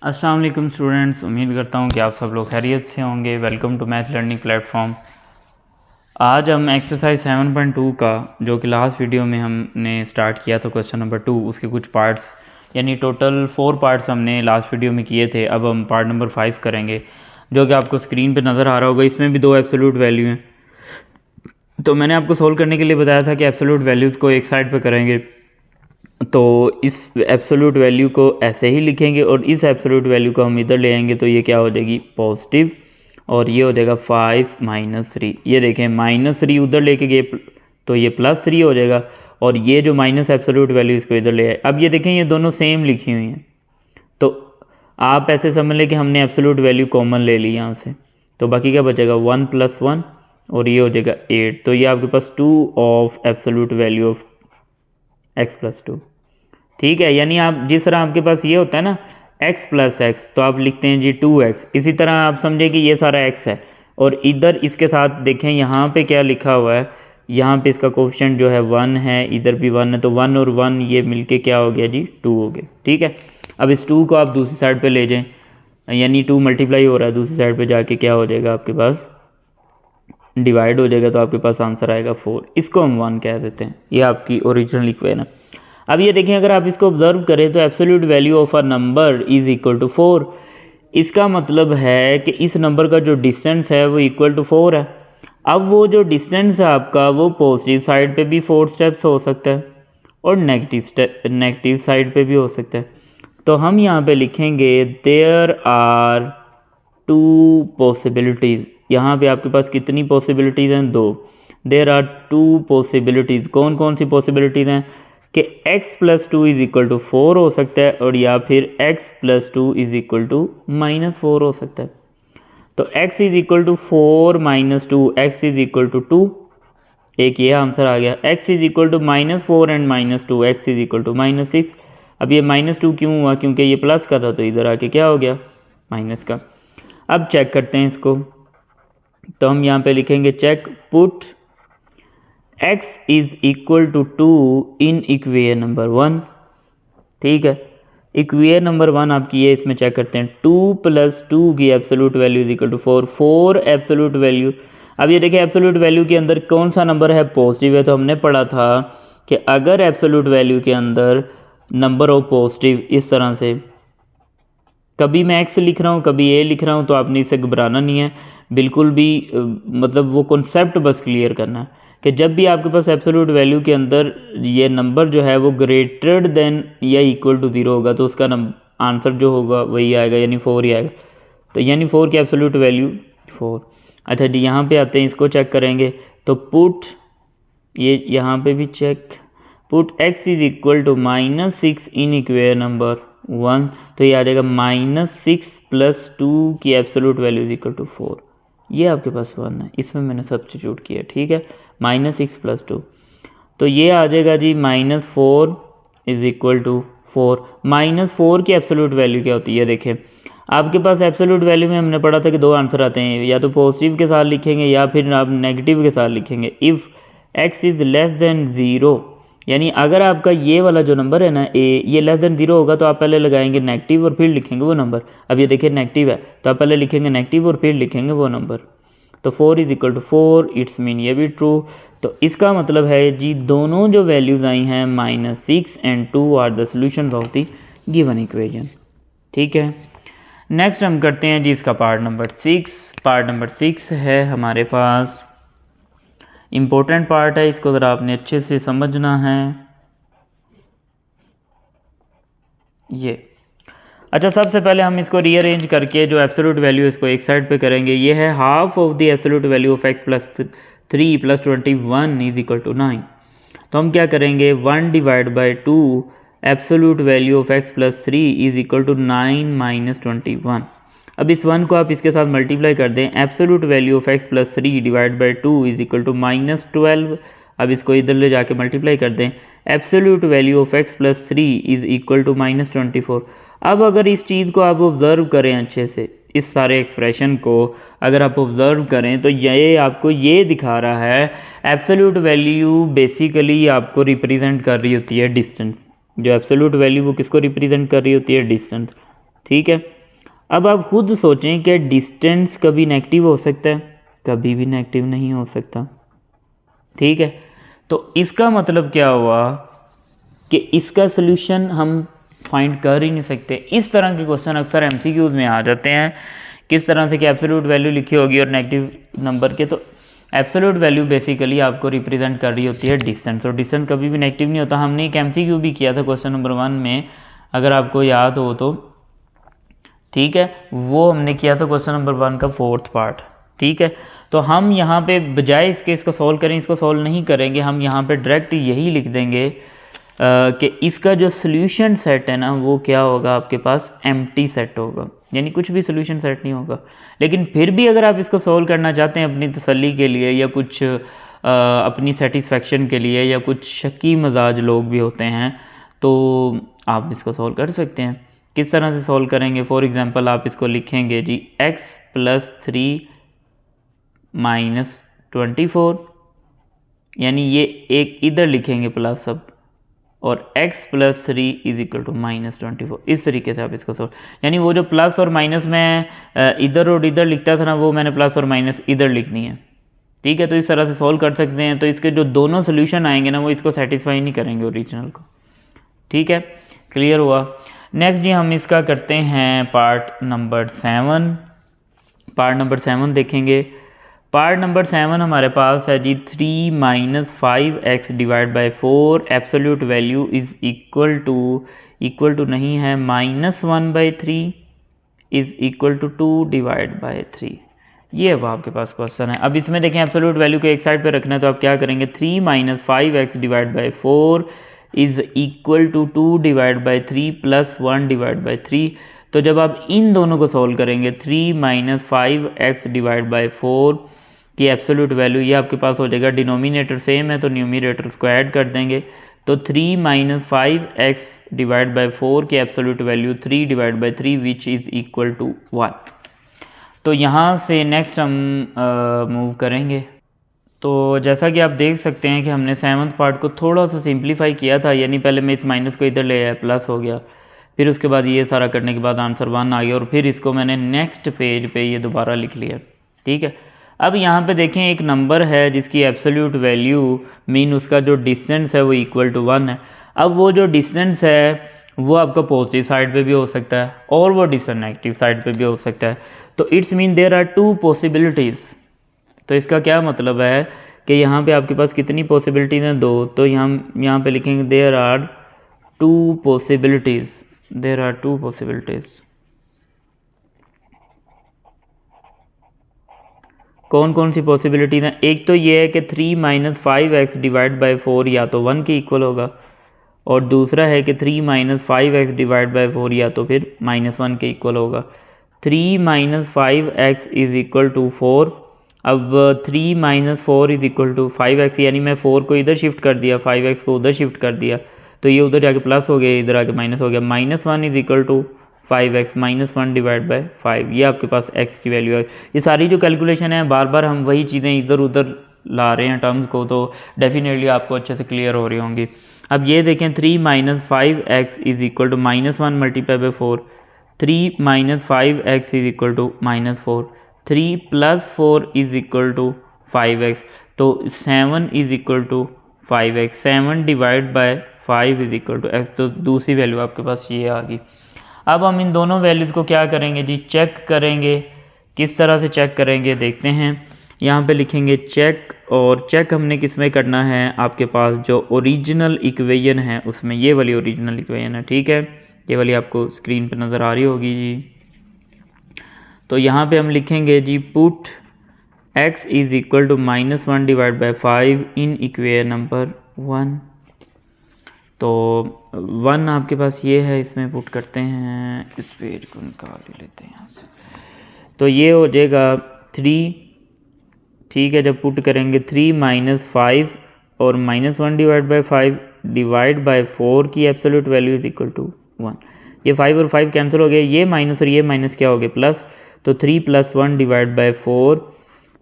अस्सलाम वालेकुम स्टूडेंट्स, उम्मीद करता हूँ कि आप सब लोग खैरियत से होंगे। Welcome to math learning platform. आज हम एक्सरसाइज 7.2 का, जो कि लास्ट वीडियो में हमने स्टार्ट किया था क्वेश्चन नंबर 2, उसके कुछ पार्ट्स यानी टोटल 4 पार्ट्स हमने लास्ट वीडियो में किए थे। अब हम पार्ट नंबर 5 करेंगे, जो कि आपको स्क्रीन पर नज़र आ रहा होगा। इसमें भी 2 एब्सोल्यूट वैल्यू हैं। तो मैंने आपको सोल्व करने के लिए बताया था कि एब्सोल्यूट वैल्यूज़ को एक साइड पर करेंगे, तो इस एब्सोल्यूट वैल्यू को ऐसे ही लिखेंगे और इस एब्सोल्यूट वैल्यू को हम इधर ले आएंगे, तो ये क्या हो जाएगी, पॉजिटिव, और ये हो जाएगा 5 - 3। ये देखें -3 उधर लेके गए तो ये +3 हो जाएगा, और ये जो माइनस एब्सोल्यूट वैल्यू इसको इधर ले आए। अब ये देखें ये दोनों सेम लिखी हुई हैं, तो आप ऐसे समझ लें कि हमने एब्सोल्यूट वैल्यू कॉमन ले ली यहाँ से, तो बाकी क्या बचेगा 1 + 1, और ये हो जाएगा 8। तो ये आपके पास 2 of absolute value of x + 2। ठीक है, यानी आप जिस तरह आपके पास ये होता है ना x + x, तो आप लिखते हैं जी 2x। इसी तरह आप समझे कि ये सारा x है, और इधर इसके साथ देखें यहाँ पे क्या लिखा हुआ है, यहाँ पे इसका कोफिशिएंट जो है 1 है, इधर भी 1 है, तो 1 और 1 ये मिलके क्या हो गया जी 2 हो गया। ठीक है, अब इस 2 को आप दूसरी साइड पे ले जाएं, यानी 2 मल्टीप्लाई हो रहा है, दूसरी साइड पे जाके क्या हो जाएगा, आपके पास डिवाइड हो जाएगा, तो आपके पास आंसर आएगा 4। इसको हम 1 कह देते हैं, ये आपकी ओरिजिनल इक्वेशन है। अब ये देखें, अगर आप इसको ऑब्जर्व करें तो absolute value of a number is equal to 4। इसका मतलब है कि इस नंबर का जो डिस्टेंस है वो इक्वल टू 4 है। अब वो जो डिस्टेंस है आपका, वो पॉजिटिव साइड पे भी 4 स्टेप्स हो सकता है और नेगेटिव साइड पे भी हो सकता है। तो हम यहाँ पे लिखेंगे देयर आर 2 पॉसिबिलिटीज़। यहाँ पे आपके पास कितनी पॉसिबिलिटीज़ हैं, 2। There are 2 possibilities. कौन कौन सी पॉसिबिलिटीज़ हैं कि x + 2 = 4 हो सकता है, और या फिर x + 2 = -4 हो सकता है। तो x = 4 - 2, x = 2, एक ये आंसर आ गया। x = -4 and -2, x = -6। अब ये -2 क्यों हुआ, क्योंकि ये प्लस का था, तो इधर आके क्या हो गया, माइनस का। अब चेक करते हैं इसको, तो हम यहाँ पे लिखेंगे check put x = 2 in equation number 1। ठीक है, इक्वेशन नंबर 1 आपकी ये, इसमें चेक करते हैं 2 + 2 की एब्सोल्यूट वैल्यू = 4। 4 absolute value. अब ये देखिए एब्सोल्यूट वैल्यू के अंदर कौन सा नंबर है, पॉजिटिव है। तो हमने पढ़ा था कि अगर एब्सोल्यूट वैल्यू के अंदर नंबर हो पॉजिटिव, इस तरह से कभी मैं x लिख रहा हूँ कभी a लिख रहा हूँ, तो आपने इससे घबराना नहीं है बिल्कुल भी। मतलब वो कॉन्सेप्ट बस क्लियर करना है कि जब भी आपके पास एब्सोल्यूट वैल्यू के अंदर ये नंबर जो है वो ग्रेटर देन या इक्वल टू 0 होगा, तो उसका आंसर जो होगा वही आएगा, यानी 4 ही आएगा। तो यानी 4 की एब्सोल्यूट वैल्यू 4। अच्छा जी, यहाँ पे आते हैं, इसको चेक करेंगे। तो पुट, ये यहाँ पे भी check, put x = -6 in equation number 1। तो ये आ जाएगा -6 + 2 की एब्सोल्यूट वैल्यू = 4। ये आपके पास 1 है, इसमें मैंने सब्स्टिट्यूट किया। ठीक है, -6 + 2, तो ये आ जाएगा जी -4 = 4। -4 की एब्सोल्यूट वैल्यू क्या होती है, देखें आपके पास एब्सोल्यूट वैल्यू में हमने पढ़ा था कि 2 आंसर आते हैं, या तो पॉजिटिव के साथ लिखेंगे या फिर आप नेगेटिव के साथ लिखेंगे। इफ़ x < 0, यानी अगर आपका ये वाला जो नंबर है ना a, ये <0 होगा, तो आप पहले लगाएंगे नेगेटिव और फिर लिखेंगे वो नंबर। अब ये देखिए नेगेटिव है, तो आप पहले लिखेंगे नेगेटिव और फिर लिखेंगे वो नंबर। तो 4 = 4, इट्स मीन ये भी ट्रू। तो इसका मतलब है जी दोनों जो वैल्यूज़ आई हैं -6 and 2 are the solution of the given equation. ठीक है, नेक्स्ट हम करते हैं जी इसका पार्ट नंबर 6। पार्ट नंबर 6 है हमारे पास, इम्पोर्टेंट पार्ट है, इसको ज़रा आपने अच्छे से समझना है। ये अच्छा, सबसे पहले हम इसको रीअरेंज करके जो एब्सोल्यूट वैल्यू इसको एक साइड पे करेंगे। ये है half of the absolute value of x + 3 + 21 = 9। तो हम क्या करेंगे, 1 / 2 एब्सोल्यूट वैल्यू ऑफ x + 3 = 9 - 21। अब इस 1 को आप इसके साथ मल्टीप्लाई कर दें, एब्सोल्यूट वैल्यू ऑफ x + 3 / 2 = -12। अब इसको इधर ले जाके मल्टीप्लाई कर दें, एब्सोल्यूट वैल्यू ऑफ x + 3 = -24। अब अगर इस चीज़ को आप ऑब्ज़र्व करें अच्छे से, इस सारे एक्सप्रेशन को अगर आप ऑब्ज़र्व करें, तो ये आपको ये दिखा रहा है एब्सोल्यूट वैल्यू बेसिकली आपको रिप्रेजेंट कर रही होती है डिस्टेंस। जो एब्सोल्यूट वैल्यू वो किसको रिप्रेजेंट कर रही होती है, डिस्टेंस। ठीक है। अब आप खुद सोचें कि डिस्टेंस कभी नेगेटिव हो सकता है, कभी भी नेगेटिव नहीं हो सकता, ठीक है। तो इसका मतलब क्या हुआ कि इसका सोल्यूशन हम फाइंड कर ही नहीं सकते। इस तरह के क्वेश्चन अक्सर एमसीक्यूज में आ जाते हैं। किस तरह से कि एब्सोल्यूट वैल्यू लिखी होगी और नेगेटिव नंबर के, तो एब्सोल्यूट वैल्यू बेसिकली आपको रिप्रेजेंट कर रही होती है डिस्टेंस, और डिस्टेंस कभी भी नेगेटिव नहीं होता। हमने एक एमसीक्यू भी किया था क्वेश्चन नंबर 1 में, अगर आपको याद हो तो, ठीक है। वो हमने किया था क्वेश्चन नंबर 1 का 4th पार्ट, ठीक है। तो हम यहाँ पे बजाय इसको सॉल्व करें, इसको सॉल्व नहीं करेंगे, हम यहाँ पे डायरेक्ट यही लिख देंगे कि इसका जो सोल्यूशन सेट है ना वो क्या होगा, आपके पास एम्प्टी सेट होगा, यानी कुछ भी सोल्यूशन सेट नहीं होगा। लेकिन फिर भी अगर आप इसको सॉल्व करना चाहते हैं अपनी तसल्ली के लिए, या कुछ अपनी सेटिस्फेक्शन के लिए, या कुछ शकी मजाज लोग भी होते हैं, तो आप इसको सॉल्व कर सकते हैं। किस तरह से सॉल्व करेंगे? फॉर एग्जांपल आप इसको लिखेंगे जी x + 3 - 24, यानी ये एक इधर लिखेंगे प्लस सब, और x + 3 = -24। इस तरीके से आप इसको सॉल्व, यानी वो जो प्लस और माइनस में इधर और इधर लिखता था ना, वो मैंने प्लस और माइनस इधर लिखनी है, ठीक है। तो इस तरह से सॉल्व कर सकते हैं। तो इसके जो दोनों सोल्यूशन आएंगे ना, वो इसको सेटिस्फाई नहीं करेंगे ओरिजिनल को, ठीक है। क्लियर हुआ? नेक्स्ट जी हम इसका करते हैं पार्ट नंबर 7। पार्ट नंबर 7 देखेंगे। पार्ट नंबर 7 हमारे पास है जी 3 - 5x / 4 absolute value is equal to नहीं है -1/3 इज़ इक्वल टू 2 / 3। ये अब आपके पास क्वेश्चन है। अब इसमें देखें एब्सोल्यूट वैल्यू को एक साइड पे रखना है, तो आप क्या करेंगे, 3 - 5x / 4 इज़ इक्वल टू 2 / 3 + 1 / 3। तो जब आप इन दोनों को सॉल्व करेंगे, 3 - 5x / 4 की एब्सोल्यूट वैल्यू, ये आपके पास हो जाएगा, डिनोमिनेटर सेम है तो न्यूमरेटर को ऐड कर देंगे। तो 3 - 5x / 4 की absolute value 3 / 3 which is equal to 1। तो यहाँ से नेक्स्ट हम मूव करेंगे। तो जैसा कि आप देख सकते हैं कि हमने 7th पार्ट को थोड़ा सा सिंप्लीफाई किया था, यानी पहले मैं इस माइनस को इधर ले आया, प्लस हो गया, फिर उसके बाद ये सारा करने के बाद आंसर 1 आ गया, और फिर इसको मैंने नेक्स्ट पेज पे ये दोबारा लिख लिया, ठीक है। अब यहाँ पे देखें एक नंबर है जिसकी एब्सोल्यूट वैल्यू मीन उसका जो डिस्टेंस है वो इक्वल टू 1 है। अब वो जो डिस्टेंस है वो आपका पॉजिटिव साइड पे भी हो सकता है और वो डिस्टेंस नेगेटिव साइड पे भी हो सकता है। तो it's mean there are 2 possibilities. तो इसका क्या मतलब है कि यहाँ पे आपके पास कितनी पॉसिबिलिटीज़ हैं, 2। तो यहाँ पे लिखेंगे there are 2 possibilities, there are 2 possibilities. कौन कौन सी पॉसिबिलिटीज़ हैं? एक तो ये है कि 3 - 5x / 4 या तो 1 के इक्वल होगा, और दूसरा है कि 3 - 5x / 4 या तो फिर -1 के इक्वल होगा। 3 - 5x इज़ इक्वल टू 4। अब 3 - 4 इज़ इक्वल टू 5x, यानी मैं 4 को इधर शिफ्ट कर दिया, 5x को उधर शिफ्ट कर दिया, तो ये उधर जाके प्लस हो गया, इधर आके माइनस हो गया। -1 इज़ इक्वल टू 5x -1 / 5, ये आपके पास x की वैल्यू है। ये सारी जो कैलकुलेशन है, बार बार हम वही चीज़ें इधर उधर ला रहे हैं टर्म्स को, तो डेफिनेटली आपको अच्छे से क्लियर हो रही होंगी। अब ये देखें 3 - 5x is equal to -1 × 4, 3 - 5x is equal to -4, 3 + 4 is equal to 5x, तो 7 is equal to 5x, 7 / 5 is equal to x। तो दूसरी वैल्यू आपके पास ये आ गई। अब हम इन दोनों वैल्यूज़ को क्या करेंगे जी, चेक करेंगे। किस तरह से चेक करेंगे देखते हैं। यहाँ पे लिखेंगे चेक, और चेक हमने किस में करना है, आपके पास जो ओरिजिनल इक्वेशन है उसमें, ये वाली ओरिजिनल इक्वेशन है, ठीक है। ये वाली आपको स्क्रीन पे नज़र आ रही होगी जी। तो यहाँ पे हम लिखेंगे जी put x is equal to -1 / 5 in equation number 1। तो 1 आपके पास ये है, इसमें पुट करते हैं, इस पेज को निकाल ही लेते हैं यहाँ से। तो ये हो जाएगा 3, ठीक है। जब पुट करेंगे 3 - 5 और -1 / 5 डिवाइड बाय 4 की absolute value is equal to 1। ये 5 और 5 कैंसिल हो गए, ये माइनस और ये माइनस क्या हो गए, प्लस। तो 3 + 1 डिवाइड बाय 4,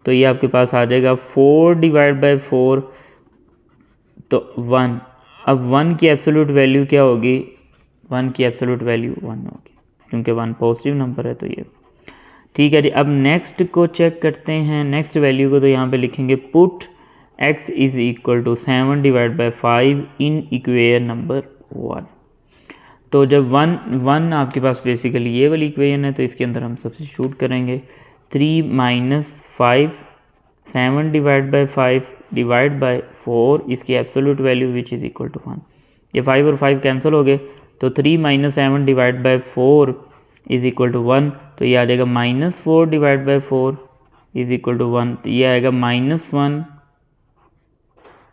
तो ये आपके पास आ जाएगा 4 डिवाइड बाय 4, तो 1। अब 1 की एब्सोल्यूट वैल्यू क्या होगी, 1 की एब्सोल्यूट वैल्यू 1 होगी, क्योंकि 1 पॉजिटिव नंबर है तो ये ठीक है जी। अब नेक्स्ट को चेक करते हैं, नेक्स्ट वैल्यू को, तो यहाँ पे लिखेंगे put x is equal to 7 divide by 5 in equation number 1। तो जब 1 आपके पास बेसिकली ये वाली इक्वेशन है तो इसके अंदर हम सब्स्टिट्यूट करेंगे 3 minus 5 7 divide by 5 divide by 4 इसकी absolute value which is equal to 1। ये 5 और 5 कैंसिल हो गए तो 3 minus 7 divide by 4 is equal to 1, तो ये आ जाएगा -4 divide by 4 is equal to 1, तो ये आएगा -1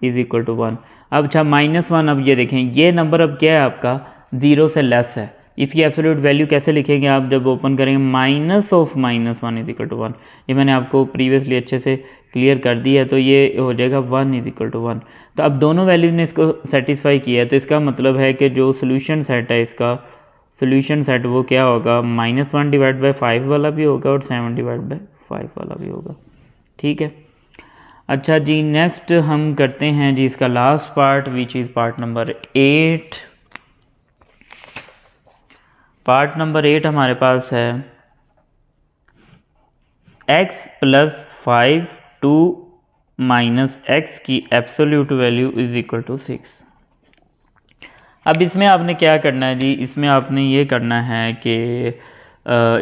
इज़ इक्वल टू 1। अब अच्छा -1, अब ये देखें ये नंबर अब क्या है आपका 0 से लेस है, इसकी एब्सोल्यूट वैल्यू कैसे लिखेंगे आप जब ओपन करेंगे minus of -1 is equal to 1। ये मैंने आपको प्रीवियसली अच्छे से क्लियर कर दिया है, तो ये हो जाएगा 1 इज इक्वल टू 1। तो अब दोनों वैल्यू ने इसको सेटिस्फाई किया है, तो इसका मतलब है कि जो सोल्यूशन सेट है इसका सोल्यूशन सेट वो क्या होगा -1 डिवाइड बाई 5 वाला भी होगा और 7 डिवाइड बाई 5 वाला भी होगा। ठीक है, अच्छा जी नेक्स्ट हम करते हैं जी इसका last part which is part number 8। Part number 8 हमारे पास है x प्लस 5 2 माइनस x की absolute value is equal to 6। अब इसमें आपने क्या करना है जी, इसमें आपने ये करना है कि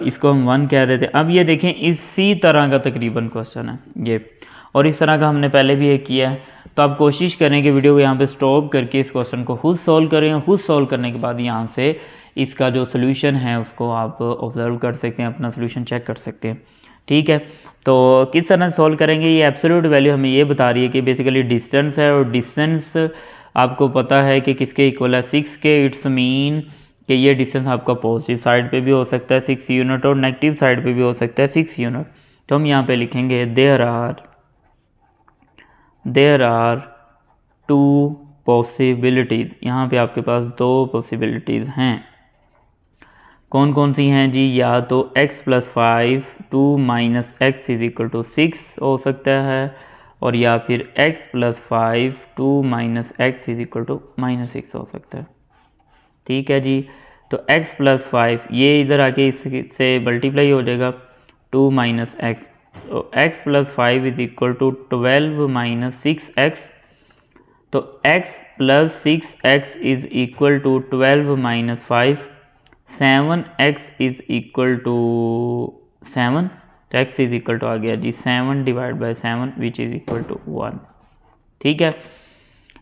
इसको हम 1 कह देते हैं। अब ये देखें इसी तरह का तकरीबन क्वेश्चन है ये, और इस तरह का हमने पहले भी एक किया है। तो आप कोशिश करें कि वीडियो को यहाँ पे स्टॉप करके इस क्वेश्चन को खुद सॉल्व करें, खुद सॉल्व करने के बाद यहाँ से इसका जो सोल्यूशन है उसको आप ऑब्जर्व कर सकते हैं, अपना सोल्यूशन चेक कर सकते हैं। ठीक है, तो किस तरह सॉल्व करेंगे, ये एब्सोल्यूट वैल्यू हमें ये बता रही है कि बेसिकली डिस्टेंस है, और डिस्टेंस आपको पता है कि किसके इक्वल है 6 के। इट्स मीन कि ये डिस्टेंस आपका पॉजिटिव साइड पे भी हो सकता है 6 यूनिट और नेगेटिव साइड पे भी हो सकता है 6 यूनिट। तो हम यहाँ पे लिखेंगे देयर आर 2 पॉसिबिलिटीज़। यहाँ पे आपके पास 2 पॉसिबिलिटीज़ हैं। कौन कौन सी हैं जी, या तो x plus 5 2 minus x is equal to 6 हो सकता है, और या फिर x plus 5 2 minus x is equal to -6 हो सकता है। ठीक है जी, तो x प्लस 5 ये इधर आके इससे मल्टीप्लाई हो जाएगा 2 माइनस एक्स, तो x plus 5 is equal to 12 minus 6x। तो x plus 6x is equal to 12 minus 5, 7x is equal to 7, तो x इज इक्वल टू आ गया जी 7 divide by 7 which is equal to 1। ठीक है,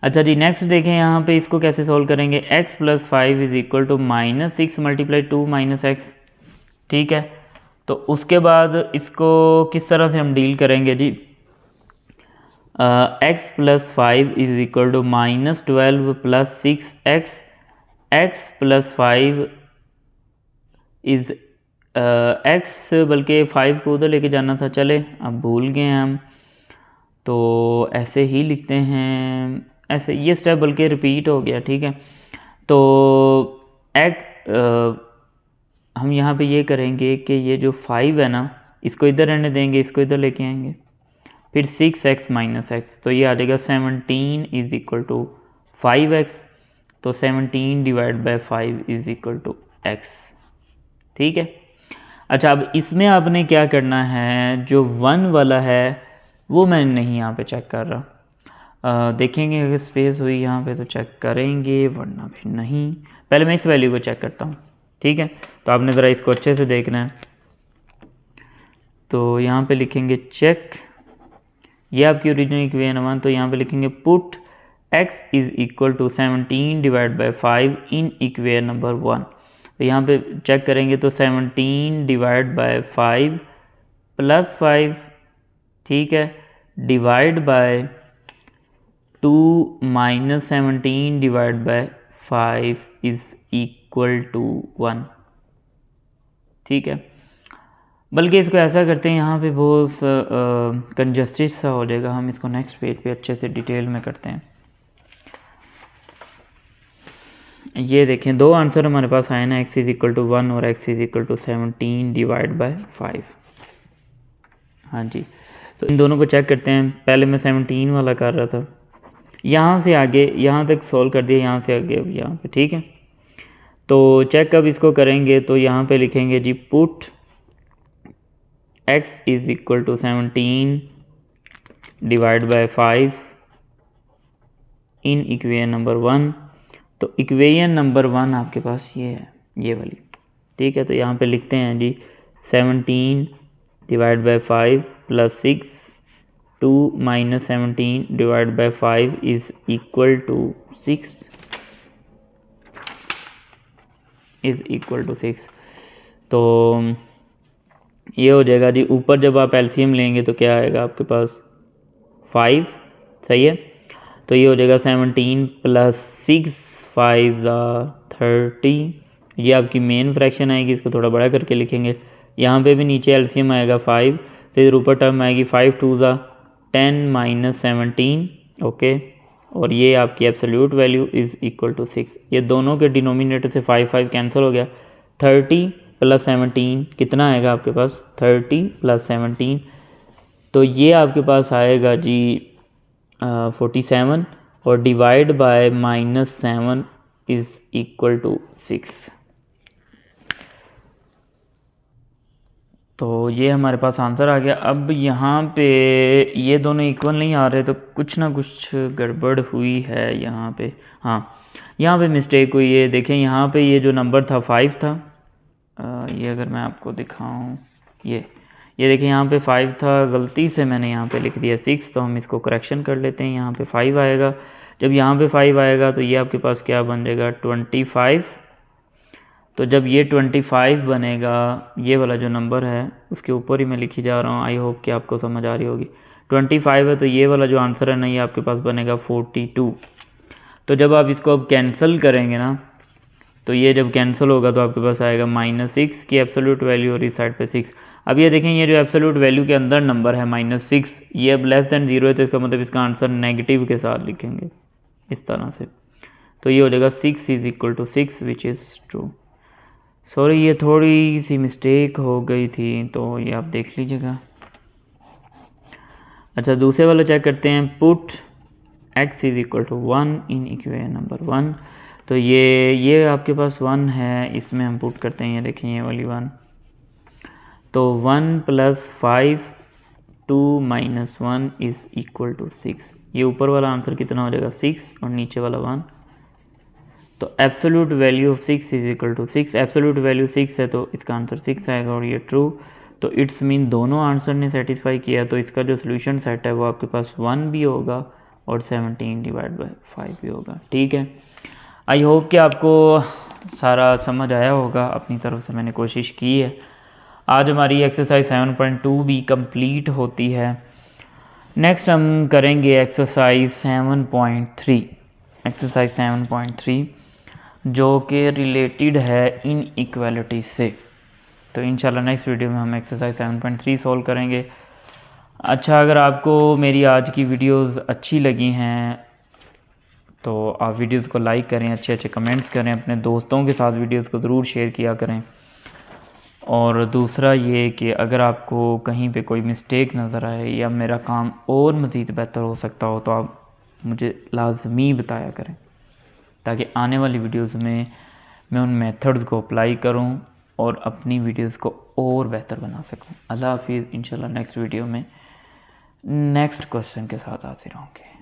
अच्छा जी नेक्स्ट देखें यहाँ पे इसको कैसे सॉल्व करेंगे। x plus 5 is equal to -6 multiply 2 minus x. ठीक है, तो उसके बाद इसको किस तरह से हम डील करेंगे जी, x plus 5 is equal to -12 plus 6x, x plus 5 is x, बल्कि 5 को उधर लेके जाना था, चले अब भूल गए हम, तो ऐसे ही लिखते हैं, ऐसे ये स्टेप बल्कि रिपीट हो गया। ठीक है, तो हम यहाँ पे ये करेंगे कि ये जो 5 है ना इसको इधर रहने देंगे, इसको इधर लेके आएंगे, फिर 6x माइनस एक्स, तो ये आ जाएगा 17 इज इक्वल टू 5x, तो 17 divide by 5 is equal to x। ठीक है, अच्छा अब इसमें आपने क्या करना है, जो 1 वाला है वो मैं नहीं यहाँ पे चेक कर रहा, देखेंगे अगर स्पेस हुई यहाँ पे तो चेक करेंगे, वरना भी नहीं। पहले मैं इस वैल्यू को चेक करता हूँ। ठीक है, तो आपने ज़रा इसको अच्छे से देखना है, तो यहाँ पे लिखेंगे चेक, ये आपकी ओरिजिनल इक्वेशन 1, तो यहाँ पे लिखेंगे put x is equal to 17 divide by 5 in equation number 1। तो यहाँ पे चेक करेंगे तो 17 डिवाइड बाय 5 प्लस 5, ठीक है, divide by 2 minus 17 divide by 5 is equal to 1। ठीक है, बल्कि इसको ऐसा करते हैं, यहाँ पे बहुत कंजस्टेड सा हो जाएगा, हम इसको नेक्स्ट पेज पे अच्छे से डिटेल में करते हैं। ये देखें 2 आंसर हमारे पास आए ना, x इज़ इक्वल टू 1 और x is equal to 17 divide by 5। हाँ जी, तो इन दोनों को चेक करते हैं। पहले मैं 17 वाला कर रहा था, यहाँ से आगे यहाँ तक सॉल्व कर दिया, यहाँ से आगे अब यहाँ पे। ठीक है, तो चेक कब इसको करेंगे, तो यहाँ पे लिखेंगे जी put x is equal to 17 divide by 5 in equation number 1। तो इक्वेशन नंबर 1 आपके पास ये है, ये वाली, ठीक है। तो यहाँ पे लिखते हैं जी 17 divide by 5 plus 6, 2 minus 17 divide by 5 is equal to 6 is equal to 6। तो ये हो जाएगा जी, ऊपर जब आप एलसीएम लेंगे तो क्या आएगा आपके पास 5, सही है। तो ये हो जाएगा 17 प्लस 6 5 30, ये आपकी मेन फ्रैक्शन आएगी, इसको थोड़ा बड़ा करके लिखेंगे। यहाँ पे भी नीचे एलसीएम आएगा 5, तो इधर ऊपर टर्म आएगी 5 2 10 माइनस 17, ओके। और ये आपकी absolute value is equal to 6। ये दोनों के डिनोमिनेटर से 5 5 कैंसिल हो गया। 30 प्लस 17 कितना आएगा आपके पास, 30 प्लस 17, तो ये आपके पास आएगा जी 47, और divide by -7 is equal to 6। तो ये हमारे पास आंसर आ गया। अब यहाँ पे ये दोनों इक्वल नहीं आ रहे, तो कुछ ना कुछ गड़बड़ हुई है यहाँ पे। हाँ, यहाँ पे मिस्टेक हुई है, देखें यहाँ पे ये जो नंबर था 5 था, ये अगर मैं आपको दिखाऊँ, ये देखिए यहाँ पे 5 था, गलती से मैंने यहाँ पे लिख दिया 6, तो हम इसको करेक्शन कर लेते हैं। यहाँ पे 5 आएगा, जब यहाँ पे 5 आएगा तो ये आपके पास क्या बन जाएगा 25। तो जब ये 25 बनेगा, ये वाला जो नंबर है उसके ऊपर ही मैं लिखी जा रहा हूँ, आई होप कि आपको समझ आ रही होगी। 25 है तो ये वाला जो आंसर है ना, ये आपके पास बनेगा 42। तो जब आप इसको अब कैंसिल करेंगे ना, तो ये जब कैंसिल होगा तो आपके पास आएगा -6 की एब्सोल्यूट वैल्यू और इस साइड पे 6। अब ये देखें, ये जो एब्सोल्यूट वैल्यू के अंदर नंबर है -6, ये अब लेस दैन 0 है, तो इसका मतलब इसका आंसर नेगेटिव के साथ लिखेंगे इस तरह से। तो ये हो जाएगा 6 is equal to 6 which is true. Sorry, ये थोड़ी सी मिस्टेक हो गई थी, तो ये आप देख लीजिएगा। अच्छा, दूसरे वाला चेक करते हैं। Put x is equal to 1 in equation number 1। तो ये आपके पास 1 है, इसमें हम पुट करते हैं, ये देखें ये वाली 1। तो 1 plus 5 2 minus 1 is equal to 6। ये ऊपर वाला आंसर कितना हो जाएगा 6, और नीचे वाला 1। तो absolute value of 6 is equal to 6, absolute value 6 है तो इसका आंसर 6 आएगा, और ये ट्रू। तो इट्स मीन दोनों आंसर ने सेटिस्फाई किया, तो इसका जो सोल्यूशन सेट है वो आपके पास 1 भी होगा और 17 डिवाइड बाय 5 भी होगा, ठीक है। आई होप कि आपको सारा समझ आया होगा, अपनी तरफ से मैंने कोशिश की है। आज हमारी एक्सरसाइज 7.2 भी कंप्लीट होती है। नेक्स्ट हम करेंगे एक्सरसाइज 7.3। एक्सरसाइज 7.3 जो कि रिलेटेड है इन इक्वालिटी से। तो इंशाल्लाह नेक्स्ट वीडियो में हम एक्सरसाइज 7.3 सॉल्व करेंगे। अच्छा, अगर आपको मेरी आज की वीडियोस अच्छी लगी हैं तो आप वीडियोस को लाइक करें, अच्छे अच्छे कमेंट्स करें, अपने दोस्तों के साथ वीडियोस को ज़रूर शेयर किया करें। और दूसरा ये कि अगर आपको कहीं पे कोई मिस्टेक नज़र आए या मेरा काम और मज़ीद बेहतर हो सकता हो, तो आप मुझे लाजमी बताया करें, ताकि आने वाली वीडियोस में मैं उन मेथड्स को अप्लाई करूं और अपनी वीडियोस को और बेहतर बना सकूं। अल्लाह हाफिज़। इंशाल्लाह नेक्स्ट वीडियो में नेक्स्ट क्वेश्चन के साथ हाजिर होंगे।